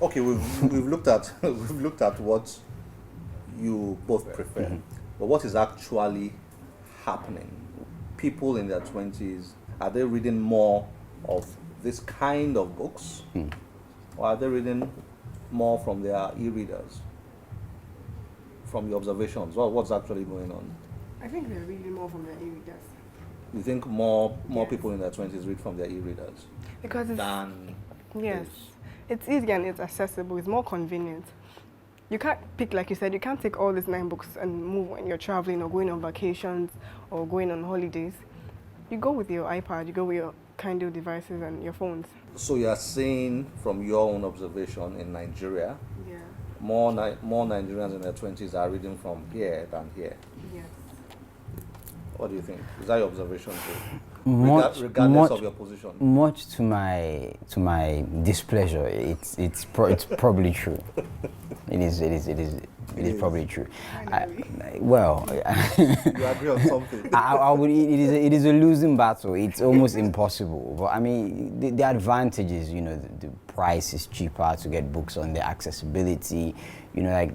Okay, we've looked at we've looked at what you both prefer, but what is actually happening? People in their 20s, are they reading more of this kind of books, or are they reading more from their e-readers? From your observations, what's actually going on? I think they're reading more from their e-readers. You think more Yes. people in their 20s read from their e-readers Because it's, than yes, this? it's easy and it's accessible. It's more convenient. You can't pick, like you said, you can't take all these 9 books and move when you're traveling or going on vacations or going on holidays. You go with your iPad, you go with your Kindle devices and your phones. So you are saying from your own observation in Nigeria, Yeah. more Nigerians in their 20s are reading from here than here. Yes. What do you think? Is that your observation too? much Regardless of your position? Much to my displeasure, it's probably true. It is probably true. Well, You agree on something? I would. It is a losing battle. It's almost impossible. But I mean, the advantage is, the price is cheaper to get books on, the accessibility. Like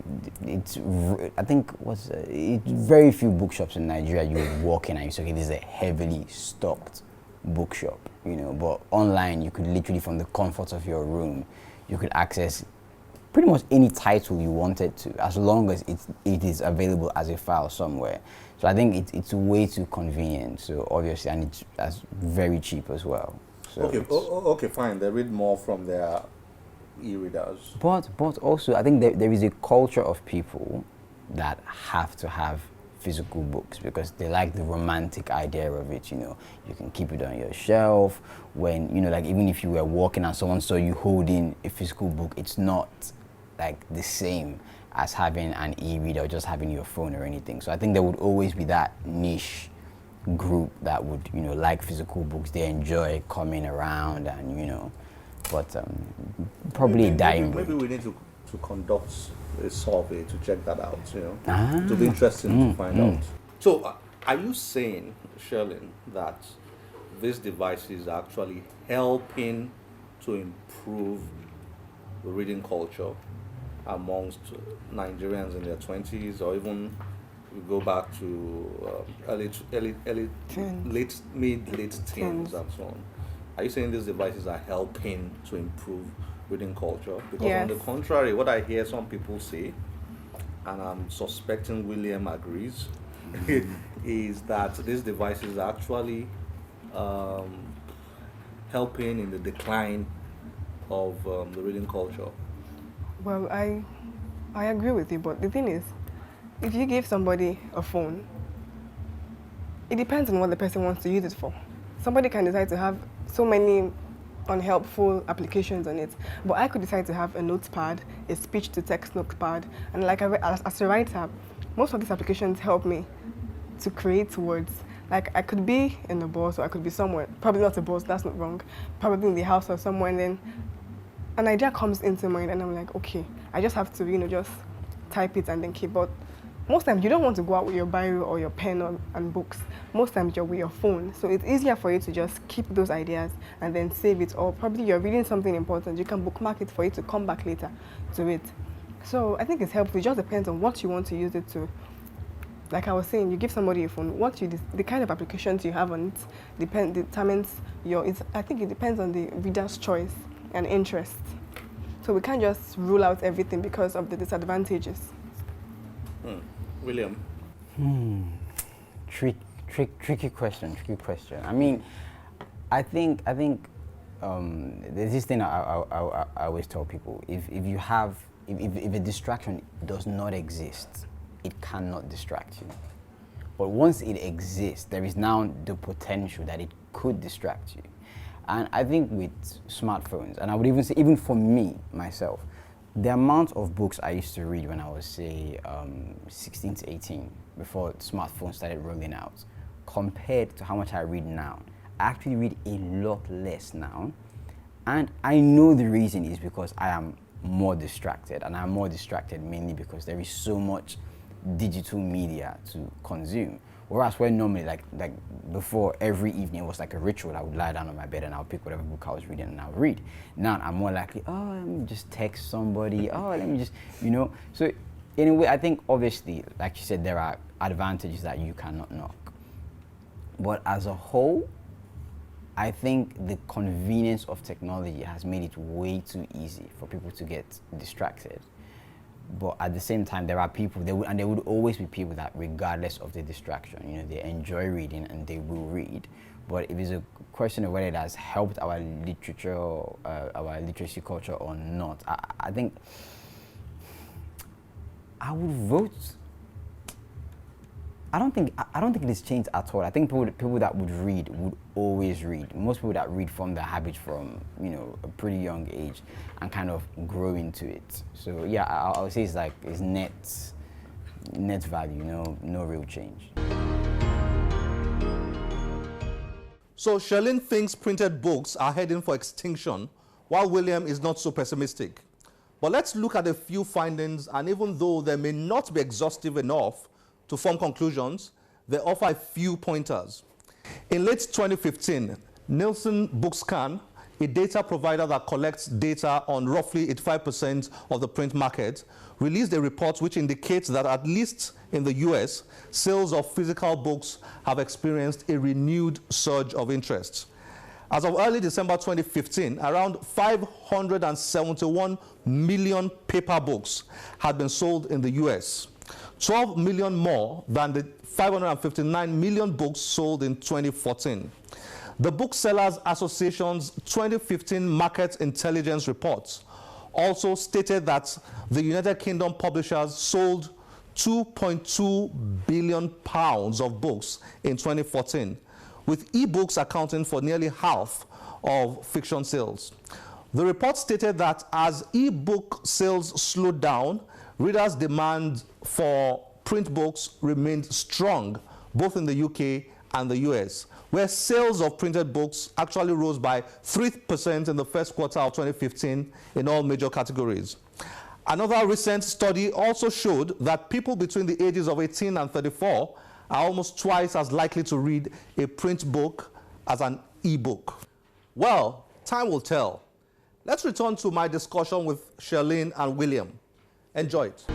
I think it's very few bookshops in Nigeria you would walk in and you say, okay, this is a heavily stocked bookshop. But online you could literally, from the comfort of your room, you could access pretty much any title you wanted to, as long as it is available as a file somewhere. So I think it's way too convenient. So obviously, and it's very cheap as well. So okay, fine. They read more from their e-readers. But also, I think there is a culture of people that have to have physical books because they like the romantic idea of it. You can keep it on your shelf. When like even if you were walking and someone saw you holding a physical book, it's not like the same as having an e-reader or just having your phone or anything. So I think there would always be that niche group that would like physical books. They enjoy coming around and but probably a dying breed. Maybe we need to conduct a survey to check that out. It would be interesting to find out. So are you saying, Sherlyn, that these devices are actually helping to improve the reading culture amongst Nigerians in their 20s, or even we go back to early late teens and so on? Are you saying these devices are helping to improve reading culture? Because Yes. on the contrary, what I hear some people say, and I'm suspecting William agrees, is that these devices are actually helping in the decline of the reading culture. Well, I agree with you, but the thing is, if you give somebody a phone, it depends on what the person wants to use it for. Somebody can decide to have so many unhelpful applications on it, but I could decide to have a notepad, a speech-to-text notepad, and like as a writer, most of these applications help me to create words. Like I could be in the bus or I could be somewhere, probably not a bus, that's not wrong, probably in the house or somewhere, and then an idea comes into mind and I'm like, okay, I just have to, just type it and then keep. But most times you don't want to go out with your biro or your pen and books. Most times you're with your phone. So it's easier for you to just keep those ideas and then save it. Or probably you're reading something important, you can bookmark it for you to come back later to it. So I think it's helpful. It just depends on what you want to use it to. Like I was saying, you give somebody a phone, the kind of applications you have on it determines I think it depends on the reader's choice and interest. So we can't just rule out everything because of the disadvantages. William? Tricky question. I mean, I think there's this thing I always tell people: if a distraction does not exist, it cannot distract you. But once it exists, there is now the potential that it could distract you. And I think with smartphones, and I would even say, even for me, myself, the amount of books I used to read when I was, say, 16 to 18, before smartphones started rolling out, compared to how much I read now, I actually read a lot less now. And I know the reason is because I am more distracted, and I'm more distracted mainly because there is so much digital media to consume. Whereas when normally, like before, every evening it was like a ritual. I would lie down on my bed and I would pick whatever book I was reading and I would read. Now I'm more likely, oh, let me just text somebody. Oh, let me just, you know. So in a way, I think obviously, like you said, there are advantages that you cannot knock. But as a whole, I think the convenience of technology has made it way too easy for people to get distracted. But at the same time, there are people, there would always be people that, regardless of the distraction, you know, they enjoy reading and they will read. But if it's a question of whether it has helped our literature, our literacy culture or not, I think I would vote. I don't think it has changed at all. I think people that would read would always read. Most people that read form their habits from, you know, a pretty young age and kind of grow into it. So yeah, I would say it's net value, no real change. So Charlene thinks printed books are heading for extinction, while William is not so pessimistic. But let's look at a few findings, and even though they may not be exhaustive enough to form conclusions, they offer a few pointers. In late 2015, Nielsen Bookscan, a data provider that collects data on roughly 85% of the print market, released a report which indicates that at least in the US, sales of physical books have experienced a renewed surge of interest. As of early December 2015, around 571 million paper books had been sold in the US, 12 million more than the 559 million books sold in 2014. The Booksellers Association's 2015 Market Intelligence Report also stated that the United Kingdom publishers sold £2.2 billion of books in 2014, with e-books accounting for nearly half of fiction sales. The report stated that as e-book sales slowed down, readers' demand for print books remained strong, both in the UK and the US, where sales of printed books actually rose by 3% in the first quarter of 2015 in all major categories. Another recent study also showed that people between the ages of 18 and 34 are almost twice as likely to read a print book as an e-book. Well, time will tell. Let's return to my discussion with Charlene and William. Enjoy it.